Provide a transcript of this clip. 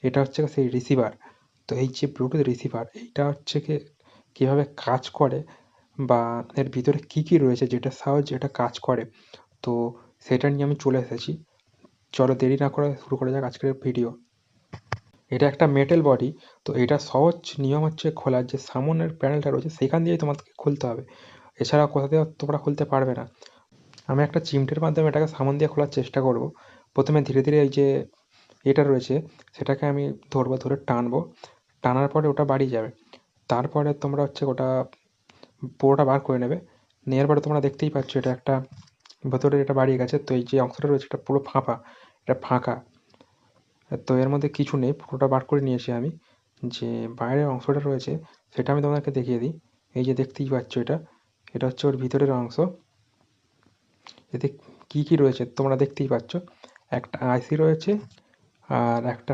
এটা হচ্ছে সেই রিসিভার। তো এই যে ব্লুটুথ রিসিভার, এইটা হচ্ছে কীভাবে কাজ করে বা এর ভিতরে কী রয়েছে যেটার সাহায্যে এটা কাজ করে, তো সেটা নিয়ে আমি চলে এসেছি। চলো দেরি না করে শুরু করা যাক আজকের ভিডিও। এটা একটা মেটাল বডি। তো এটার সহজ নিয়ম হচ্ছে খোলার যে সামনের প্যানেলটা রয়েছে সেখান দিয়েই তোমাদেরকে খুলতে হবে, এছাড়া কোথা দিয়ে তোমরা খুলতে পারবে না। আমি একটা চিমটের মাধ্যমে এটাকে সামন দিয়ে খোলার চেষ্টা করব। প্রথমে ধীরে ধীরে এই যে এটা রয়েছে সেটাকে আমি ধরবো, ধরে টানবো, টানার পরে ওটা বাড়িয়ে যাবে। তারপরে তোমরা হচ্ছে ওটা পুরোটা বার করে নেবে। নেওয়ার পরে তোমরা দেখতেই পাচ্ছ এটা একটা ভেতরে এটা বাড়িয়ে গেছে। তো এই যে অংশটা রয়েছে এটা পুরো ফাঁপা, এটা ফাঁকা। তো এর মধ্যে কিছু নেই, পুরোটা বার করে নিয়েছি আমি। যে বাইরের অংশটা রয়েছে সেটা আমি তোমাদেরকে দেখিয়ে দিই। এই যে দেখতেই পাচ্ছ এটা হচ্ছে ওর ভিতরের অংশ। এতে কী রয়েছে তোমরা দেখতেই পাচ্ছ। একটা আইসি রয়েছে আর একটা